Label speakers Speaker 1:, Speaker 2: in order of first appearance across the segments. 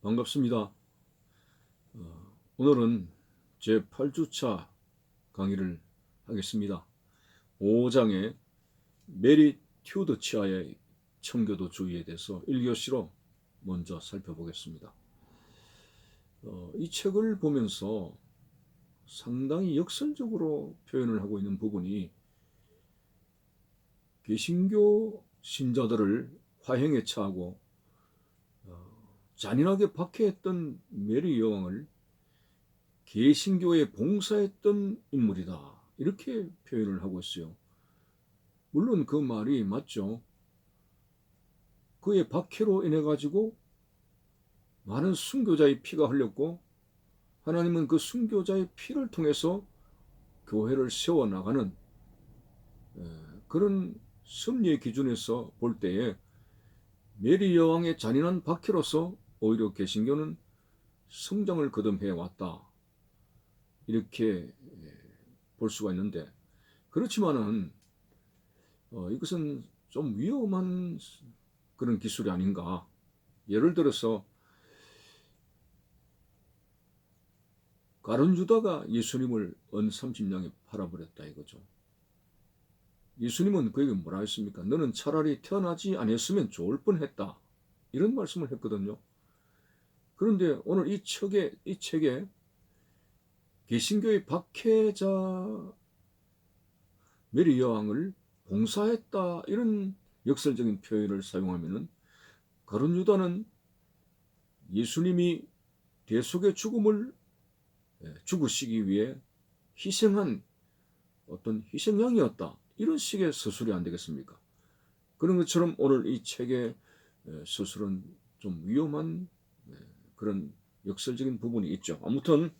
Speaker 1: 반갑습니다. 오늘은 제 8주차 강의를 하겠습니다. 5장의 메리 튜드치아의 청교도주의에 대해서 1교시로 먼저 살펴보겠습니다. 이 책을 보면서 상당히 역설적으로 표현을 하고 있는 부분이 개신교 신자들을 화형에 처하고 잔인하게 박해했던 메리 여왕을 개신교에 봉사했던 인물이다, 이렇게 표현을 하고 있어요. 물론 그 말이 맞죠. 그의 박해로 인해 가지고 많은 순교자의 피가 흘렸고, 하나님은 그 순교자의 피를 통해서 교회를 세워나가는 그런 섭리의 기준에서 볼 때에 메리 여왕의 잔인한 박해로서 오히려 개신교는 성장을 거듭해 왔다, 이렇게 볼 수가 있는데, 그렇지만은 이것은 좀 위험한 그런 기술이 아닌가. 예를 들어서 가룟 유다가 예수님을 은 30냥에 팔아버렸다 이거죠. 예수님은 그에게 뭐라 했습니까? 너는 차라리 태어나지 않았으면 좋을 뻔했다, 이런 말씀을 했거든요. 그런데 오늘 이 책에 개신교의 박해자 메리 여왕을 봉사했다, 이런 역설적인 표현을 사용하면은 가룟 유다는 예수님이 대속의 죽음을 죽으시기 위해 희생한 어떤 희생양이었다, 이런 식의 서술이 안 되겠습니까? 그런 것처럼 오늘 이 책의 서술은 좀 위험한 그런 역설적인 부분이 있죠. 아무튼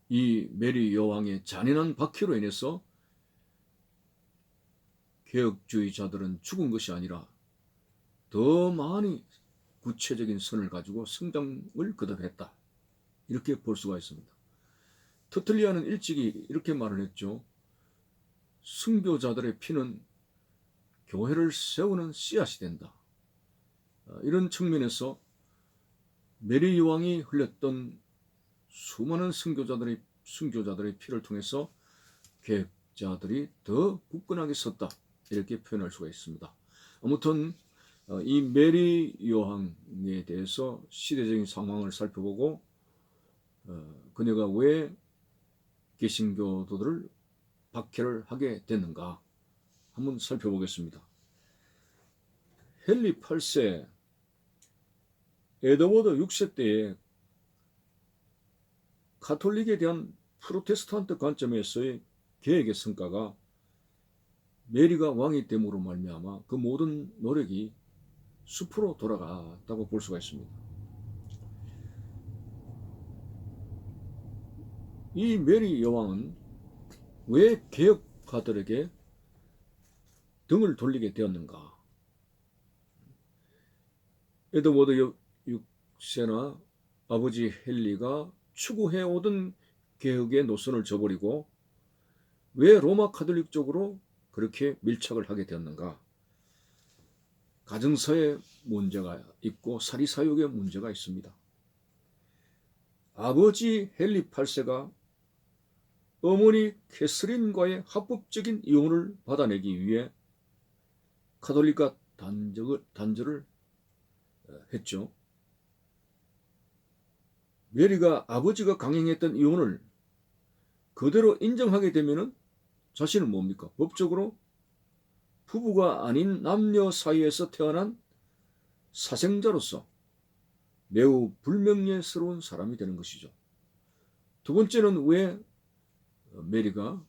Speaker 1: 이 메리 여왕의 잔인한 박해로 인해서 개혁주의자들은 죽은 것이 아니라 더 많이 구체적인 선을 가지고 성장을 거듭했다, 이렇게 볼 수가 있습니다. 터틀리아는 일찍이 이렇게 말을 했죠. 순교자들의 피는 교회를 세우는 씨앗이 된다. 이런 측면에서 메리 여왕이 흘렸던 수많은 순교자들의 피를 통해서 개혁자들이 더 굳건하게 섰다, 이렇게 표현할 수가 있습니다. 아무튼 이 메리 여왕에 대해서 시대적인 상황을 살펴보고 그녀가 왜 개신교도들을 박해를 하게 됐는가 한번 살펴보겠습니다. 헨리 8세 에드워드 6세 때에 가톨릭에 대한 프로테스탄트 관점에서의 개혁의 성과가 메리가 왕이 됨으로 말미암아 그 모든 노력이 숲으로 돌아갔다고 볼 수가 있습니다. 이 메리 여왕은 왜 개혁가들에게 등을 돌리게 되었는가? 에드워드 6세나 아버지 헨리가 추구해오던 개혁의 노선을 저버리고 왜 로마 카톨릭 쪽으로 그렇게 밀착을 하게 되었는가? 가정사에 문제가 있고 사리사욕에 문제가 있습니다. 아버지 헨리 8세가 어머니 캐서린과의 합법적인 이혼을 받아내기 위해 카톨릭과 단절을 했죠. 메리가 아버지가 강행했던 이혼을 그대로 인정하게 되면은 자신은 뭡니까? 법적으로 부부가 아닌 남녀 사이에서 태어난 사생자로서 매우 불명예스러운 사람이 되는 것이죠. 두 번째는 왜 메리가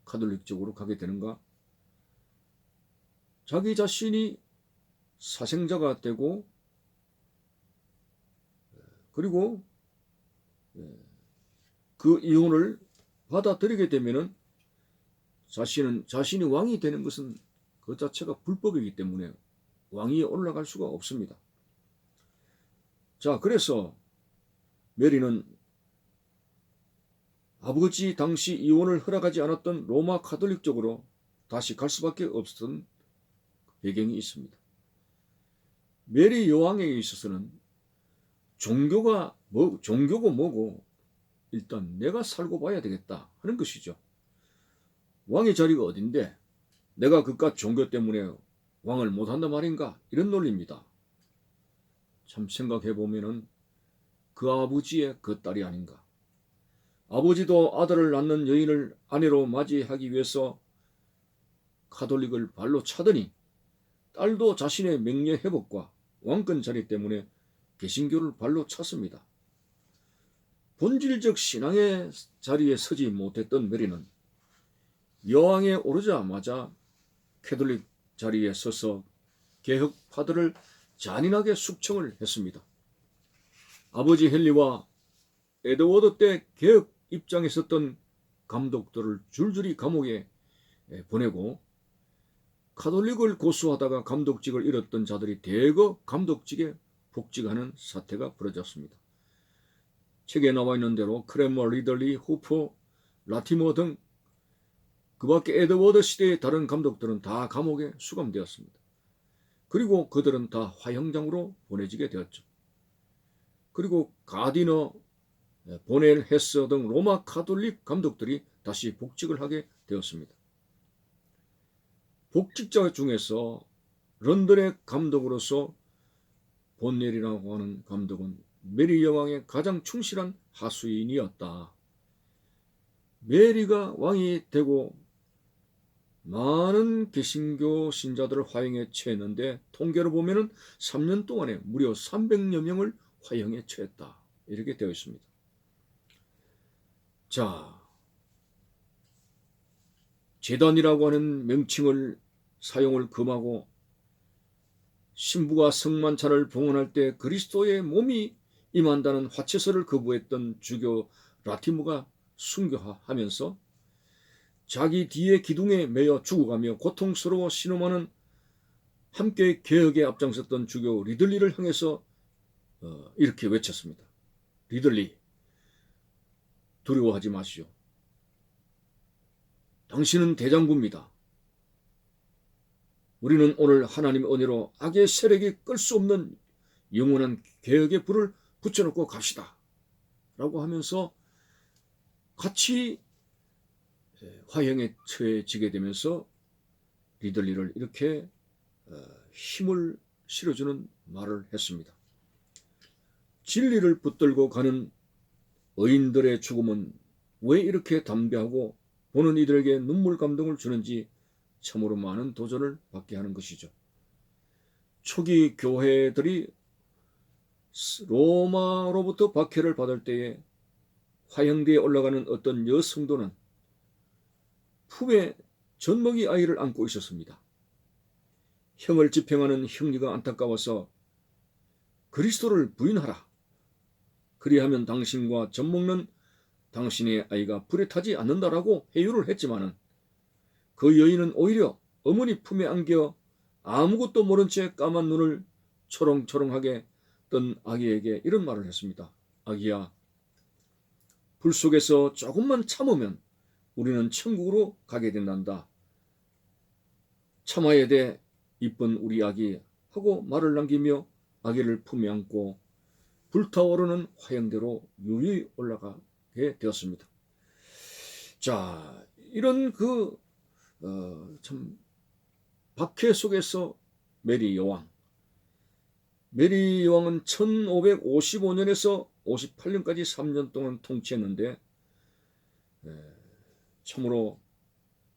Speaker 1: 카톨릭 쪽으로 가게 되는가? 자기 자신이 사생자가 되고 그리고 그 이혼을 받아들이게 되면은 자신이 왕이 되는 것은 그 자체가 불법이기 때문에 왕위에 올라갈 수가 없습니다. 자, 그래서 메리는 아버지 당시 이혼을 허락하지 않았던 로마 카톨릭 쪽으로 다시 갈 수밖에 없었던 배경이 있습니다. 메리 여왕에게 있어서는 종교고 뭐고 일단 내가 살고 봐야 되겠다 하는 것이죠. 왕의 자리가 어딘데 내가 그깟 종교 때문에 왕을 못한단 말인가, 이런 논리입니다. 참 생각해보면은 그 아버지의 그 딸이 아닌가. 아버지도 아들을 낳는 여인을 아내로 맞이하기 위해서 가톨릭을 발로 차더니 딸도 자신의 명예 회복과 왕권 자리 때문에 개신교를 발로 찼습니다. 본질적 신앙의 자리에 서지 못했던 메리는 여왕에 오르자마자 캐톨릭 자리에 서서 개혁파들을 잔인하게 숙청을 했습니다. 아버지 헨리와 에드워드 때 개혁 입장에 섰던 감독들을 줄줄이 감옥에 보내고, 가톨릭을 고수하다가 감독직을 잃었던 자들이 대거 감독직에 복직하는 사태가 벌어졌습니다. 책에 나와 있는 대로 크레머, 리들리, 후퍼, 라티머 등 그 밖에 에드워드 시대의 다른 감독들은 다 감옥에 수감되었습니다. 그리고 그들은 다 화형장으로 보내지게 되었죠. 그리고 가디너, 보넬, 헤스 등 로마 가톨릭 감독들이 다시 복직을 하게 되었습니다. 복직자 중에서 런던의 감독으로서 본넬이라고 하는 감독은 메리 여왕의 가장 충실한 하수인이었다. 메리가 왕이 되고 많은 개신교 신자들을 화형에 처했는데 통계로 보면은 3년 동안에 무려 300여 명을 화형에 처했다, 이렇게 되어 있습니다. 자, 제단이라고 하는 명칭을 사용을 금하고 신부가 성만찬을 봉헌할 때 그리스도의 몸이 임한다는 화채서를 거부했던 주교 라티무가 순교하면서 자기 뒤에 기둥에 매여 죽어가며 고통스러워 신음하는 함께 개혁에 앞장섰던 주교 리들리를 향해서 이렇게 외쳤습니다. 리들리, 두려워하지 마시오. 당신은 대장부입니다. 우리는 오늘 하나님의 은혜로 악의 세력이 끌 수 없는 영원한 개혁의 불을 붙여놓고 갑시다 라고 하면서 같이 화형에 처해지게 되면서 리들리를 이렇게 힘을 실어주는 말을 했습니다. 진리를 붙들고 가는 의인들의 죽음은 왜 이렇게 담대하고 보는 이들에게 눈물 감동을 주는지 참으로 많은 도전을 받게 하는 것이죠. 초기 교회들이 로마로부터 박해를 받을 때에 화형대에 올라가는 어떤 여성도는 품에 젖먹이 아이를 안고 있었습니다. 형을 집행하는 형리가 안타까워서 그리스도를 부인하라. 그리하면 당신과 젖먹는 당신의 아이가 불에 타지 않는다라고 해유를 했지만은 그 여인은 오히려 어머니 품에 안겨 아무것도 모른 채 까만 눈을 초롱초롱하게 뜬 아기에게 이런 말을 했습니다. 아기야, 불 속에서 조금만 참으면 우리는 천국으로 가게 된단다. 참아야 돼, 이쁜 우리 아기 하고 말을 남기며 아기를 품에 안고 불타오르는 화형대로 유유히 올라가게 되었습니다. 자, 이런 참 박해 속에서 메리 여왕은 1555년에서 58년까지 3년 동안 통치했는데 참으로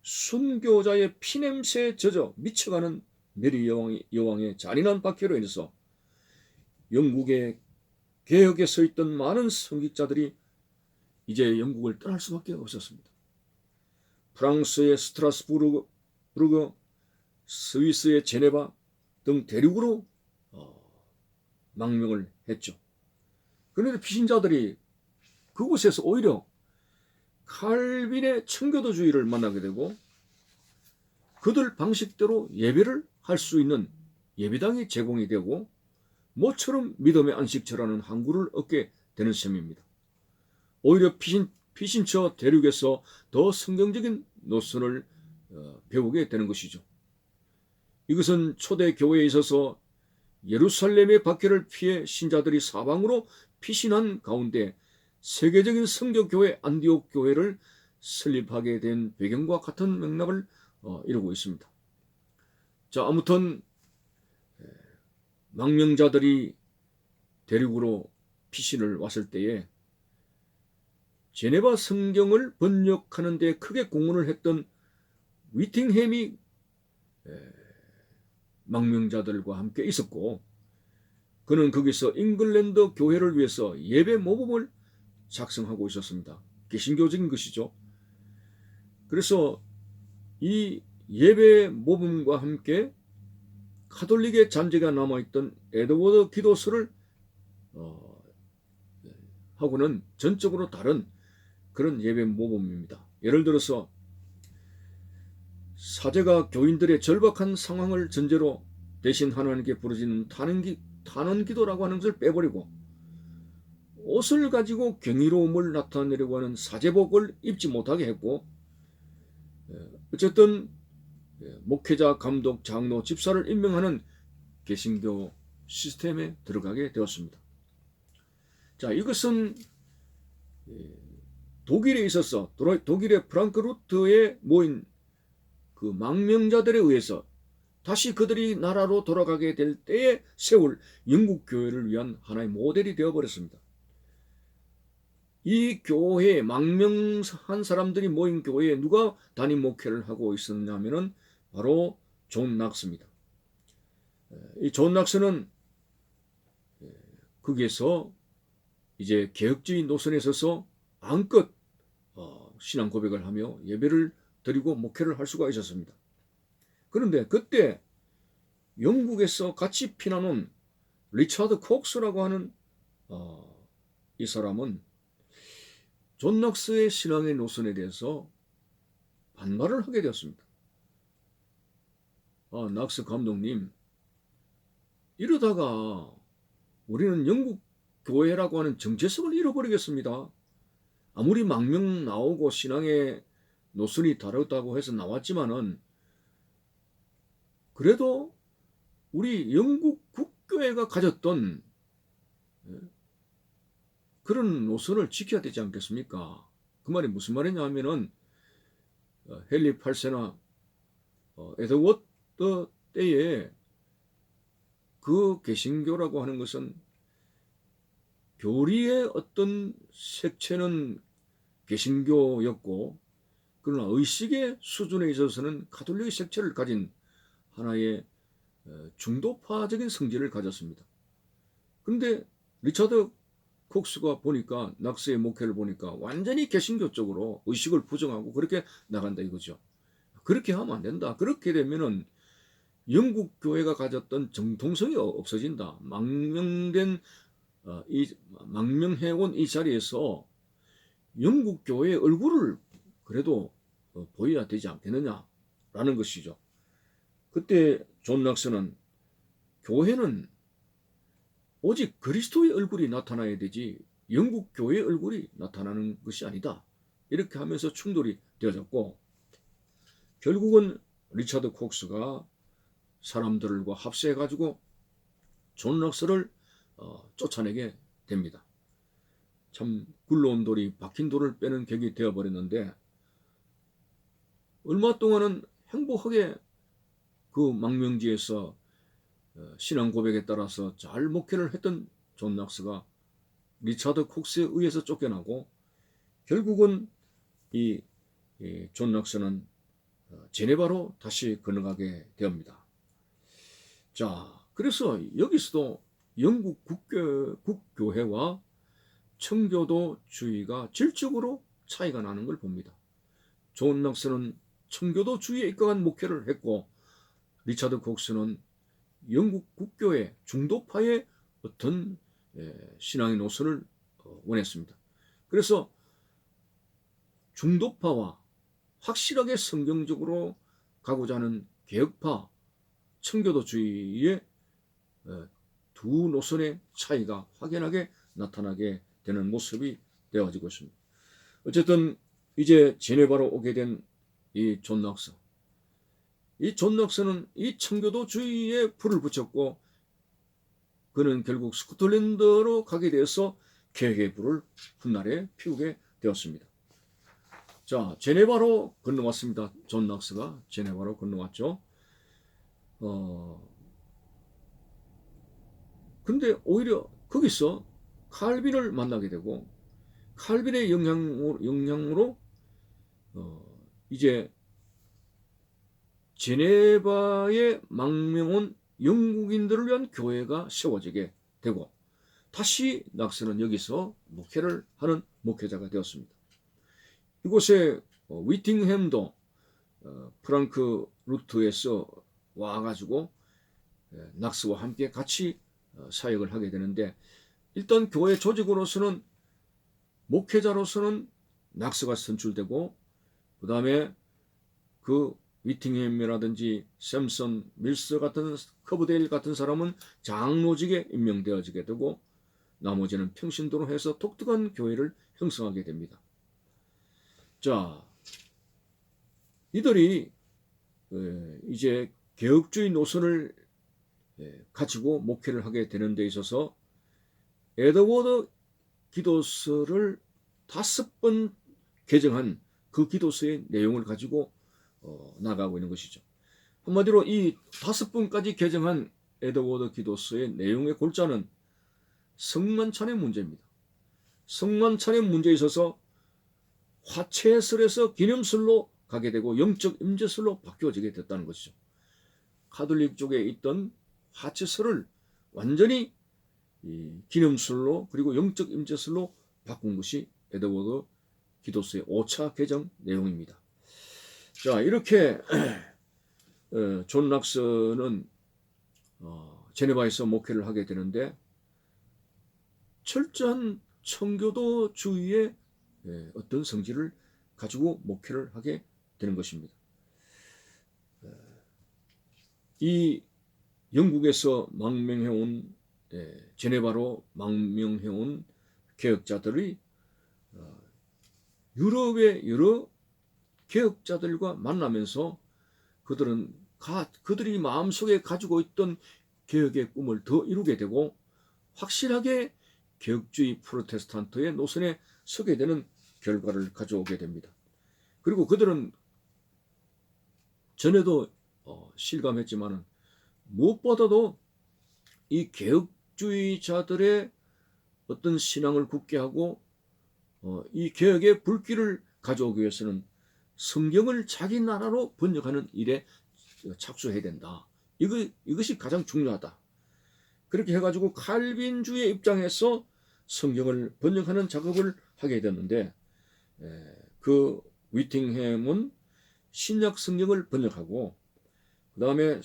Speaker 1: 순교자의 피냄새에 젖어 미쳐가는 메리 여왕의 잔인한 박해로 인해서 영국의 개혁에 서 있던 많은 성직자들이 이제 영국을 떠날 수밖에 없었습니다. 프랑스의 스트라스부르크, 스위스의 제네바 등 대륙으로 망명을 했죠. 그런데 피신자들이 그곳에서 오히려 칼빈의 청교도주의를 만나게 되고 그들 방식대로 예배를 할 수 있는 예배당이 제공이 되고 모처럼 믿음의 안식처라는 항구를 얻게 되는 셈입니다. 오히려 피신처 대륙에서 더 성경적인 노선을 배우게 되는 것이죠. 이것은 초대 교회에 있어서 예루살렘의 박해를 피해 신자들이 사방으로 피신한 가운데 세계적인 선교교회 안디옥 교회를 설립하게 된 배경과 같은 맥락을 이루고 있습니다. 자, 아무튼 망명자들이 대륙으로 피신을 왔을 때에 제네바 성경을 번역하는 데 크게 공헌을 했던 위팅햄이 망명자들과 함께 있었고, 그는 거기서 잉글랜드 교회를 위해서 예배 모범을 작성하고 있었습니다. 개신교적인 것이죠. 그래서 이 예배 모범과 함께 가톨릭의 잔재가 남아있던 에드워드 기도서를 하고는 전적으로 다른 그런 예배 모범입니다. 예를 들어서 사제가 교인들의 절박한 상황을 전제로 대신 하나님께 부르짖는 탄원기도라고 하는 것을 빼버리고 옷을 가지고 경이로움을 나타내려고 하는 사제복을 입지 못하게 했고, 어쨌든 목회자, 감독, 장로, 집사를 임명하는 개신교 시스템에 들어가게 되었습니다. 자, 이것은 독일에 있어서 독일의 프랑크푸르트에 모인 그 망명자들에 의해서 다시 그들이 나라로 돌아가게 될 때에 세울 영국 교회를 위한 하나의 모델이 되어버렸습니다. 이 교회에 망명한 사람들이 모인 교회에 누가 담임 목회를 하고 있었냐면은 바로 존 낙스입니다. 이 존 낙스는 거기에서 이제 개혁주의 노선에 서서 안껏 신앙 고백을 하며 예배를 드리고 목회를 할 수가 있었습니다. 그런데 그때 영국에서 같이 피난온 리차드 콕스라고 하는 이 사람은 존 낙스의 신앙의 노선에 대해서 반발을 하게 되었습니다. 낙스 감독님, 이러다가 우리는 영국 교회라고 하는 정체성을 잃어버리겠습니다. 아무리 망명 나오고 신앙의 노선이 다르다고 해서 나왔지만은 그래도 우리 영국 국교회가 가졌던 그런 노선을 지켜야 되지 않겠습니까? 그 말이 무슨 말이냐 하면은 헨리 8세나 에드워드 때에 그 개신교라고 하는 것은 교리의 어떤 색채는 개신교였고, 그러나 의식의 수준에 있어서는 가톨릭의 색채를 가진 하나의 중도파적인 성질을 가졌습니다. 그런데 리차드 콕스가 보니까, 낙스의 목회를 보니까 완전히 개신교 쪽으로 의식을 부정하고 그렇게 나간다 이거죠. 그렇게 하면 안 된다. 그렇게 되면은 영국 교회가 가졌던 정통성이 없어진다. 망명해온 이 자리에서 영국 교회의 얼굴을 그래도 보여야 되지 않겠느냐라는 것이죠. 그때 존 낙스는 교회는 오직 그리스도의 얼굴이 나타나야 되지 영국 교회의 얼굴이 나타나는 것이 아니다. 이렇게 하면서 충돌이 되어졌고, 결국은 리차드 콕스가 사람들과 합세해가지고 존 낙스를 쫓아내게 됩니다. 참 굴러온 돌이 박힌 돌을 빼는 격이 되어버렸는데, 얼마 동안은 행복하게 그 망명지에서 신앙 고백에 따라서 잘 목회를 했던 존 낙스가 리차드 콕스에 의해서 쫓겨나고, 결국은 이 존 낙스는 제네바로 다시 건너가게 되옵니다. 자, 그래서 여기서도 영국 국교회와 청교도주의가 질적으로 차이가 나는 걸 봅니다. 존 낙스는 청교도주의에 입각한 목회를 했고, 리차드 콕스는 영국 국교회 중도파의 어떤 신앙의 노선을 원했습니다. 그래서 중도파와 확실하게 성경적으로 가고자 하는 개혁파 청교도주의의 두 노선의 차이가 확연하게 나타나게 되는 모습이 되어지고 있습니다. 어쨌든 이제 제네바로 오게 된 이 존 낙스, 이 존 낙스는 이 청교도주의에 불을 붙였고 그는 결국 스코틀랜드로 가게 되어서 개혁의 불을 훗날에 피우게 되었습니다. 자, 제네바로 건너왔습니다. 존 낙스가 제네바로 건너왔죠. 근데 오히려 거기서 칼빈을 만나게 되고 칼빈의 영향으로 이제 제네바에 망명온 영국인들을 위한 교회가 세워지게 되고 다시 낙스는 여기서 목회를 하는 목회자가 되었습니다. 이곳에 위팅햄도 프랑크 루트에서 와가지고 낙스와 함께 같이 사역을 하게 되는데 일단 교회 조직으로서는 목회자로서는 낙스가 선출되고 그 다음에 그 위팅햄이라든지 샘슨, 밀스 같은 커브데일 같은 사람은 장로직에 임명되어지게 되고 나머지는 평신도로 해서 독특한 교회를 형성하게 됩니다. 자, 이들이 이제 개혁주의 노선을 가지고 목회를 하게 되는 데 있어서 에드워드 기도서를 5번 개정한 그 기도서의 내용을 가지고 나가고 있는 것이죠. 한마디로 이 5번까지 개정한 에드워드 기도서의 내용의 골자는 성만찬의 문제입니다. 성만찬의 문제에 있어서 화채설에서 기념설로 가게 되고 영적 임재설로 바뀌어지게 됐다는 것이죠. 가톨릭 쪽에 있던 화채설을 완전히 기념설로 그리고 영적 임재설로 바꾼 것이 에드워드 기도서의 5차 개정 내용입니다. 자, 이렇게 존 낙스는 제네바에서 목회를 하게 되는데 철저한 청교도주의의 어떤 성질을 가지고 목회를 하게 되는 것입니다. 이 영국에서 망명해온 제네바로 망명해온 개혁자들이 유럽의 여러 개혁자들과 만나면서 그들이 마음속에 가지고 있던 개혁의 꿈을 더 이루게 되고 확실하게 개혁주의 프로테스탄트의 노선에 서게 되는 결과를 가져오게 됩니다. 그리고 그들은 전에도 실감했지만 무엇보다도 이 개혁주의자들의 어떤 신앙을 굳게 하고 이 개혁의 불길을 가져오기 위해서는 성경을 자기 나라로 번역하는 일에 착수해야 된다. 이것이 가장 중요하다. 그렇게 해가지고 칼빈주의 입장에서 성경을 번역하는 작업을 하게 됐는데 그 위팅햄은 신약 성경을 번역하고 그 다음에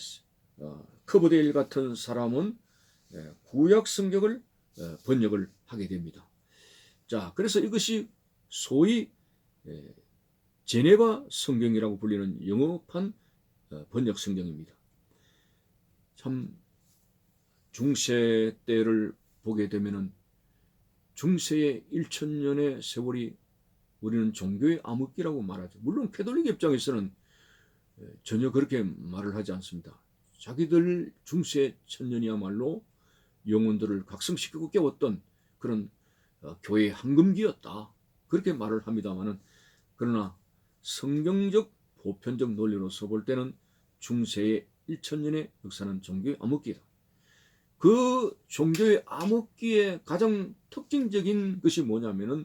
Speaker 1: 커브데일 같은 사람은 구약 성경을 번역을 하게 됩니다. 자, 그래서 이것이 소위 제네바 성경이라고 불리는 영어판 번역 성경입니다. 참 중세 때를 보게 되면은 중세의 1000년의 세월이 우리는 종교의 암흑기라고 말하죠. 물론 캐톨릭 입장에서는 전혀 그렇게 말을 하지 않습니다. 자기들 중세 1000년이야말로 영혼들을 각성시키고 깨웠던 그런 교회의 황금기였다. 그렇게 말을 합니다만은 그러나 성경적 보편적 논리로서 볼 때는 중세의 1000년의 역사는 종교의 암흑기다. 그 종교의 암흑기의 가장 특징적인 것이 뭐냐면은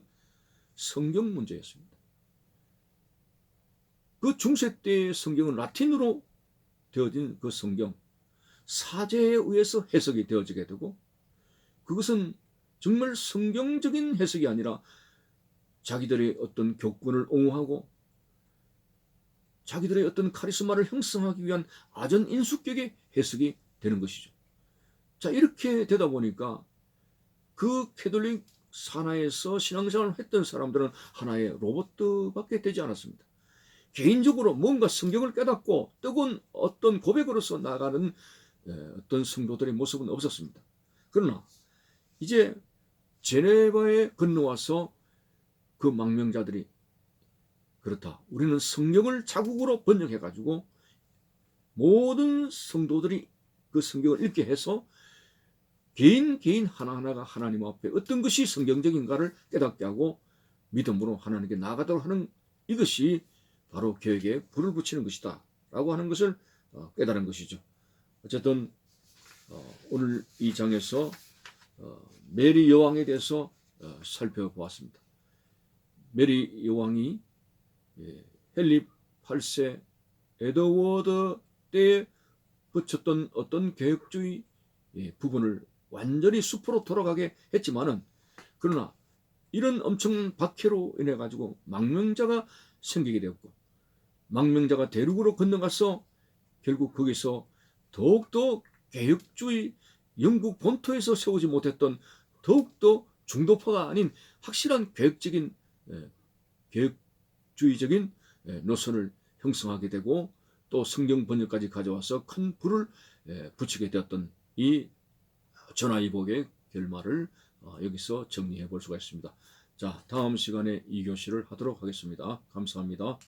Speaker 1: 성경 문제였습니다. 그 중세 때의 성경은 라틴어로 되어진 그 성경, 사제에 의해서 해석이 되어지게 되고 그것은 정말 성경적인 해석이 아니라 자기들의 어떤 교권을 옹호하고 자기들의 어떤 카리스마를 형성하기 위한 아전 인수격의 해석이 되는 것이죠. 자, 이렇게 되다 보니까 그 캐톨릭 산하에서 신앙생활을 했던 사람들은 하나의 로봇밖에 되지 않았습니다. 개인적으로 뭔가 성경을 깨닫고 뜨거운 어떤 고백으로서 나가는 어떤 성도들의 모습은 없었습니다. 그러나 이제 제네바에 건너와서 그 망명자들이 그렇다. 우리는 성경을 자국으로 번역해가지고 모든 성도들이 그 성경을 읽게 해서 개인 하나하나가 하나님 앞에 어떤 것이 성경적인가를 깨닫게 하고 믿음으로 하나님께 나아가도록 하는 이것이 바로 교회에 불을 붙이는 것이다 라고 하는 것을 깨달은 것이죠. 어쨌든 오늘 이 장에서 메리 여왕에 대해서 살펴보았습니다. 메리 여왕이 헨리 8세 에드워드 때에 붙였던 어떤 개혁주의 부분을 완전히 숲으로 돌아가게 했지만은, 그러나 이런 엄청난 박해로 인해 가지고 망명자가 생기게 되었고, 망명자가 대륙으로 건너가서 결국 거기서 더욱더 개혁주의, 영국 본토에서 세우지 못했던 더욱더 중도파가 아닌 확실한 개혁주의적인 노선을 형성하게 되고, 또 성경 번역까지 가져와서 큰 불을 붙이게 되었던 이 전하위복의 결말을 여기서 정리해 볼 수가 있습니다. 자, 다음 시간에 이 교시를 하도록 하겠습니다. 감사합니다.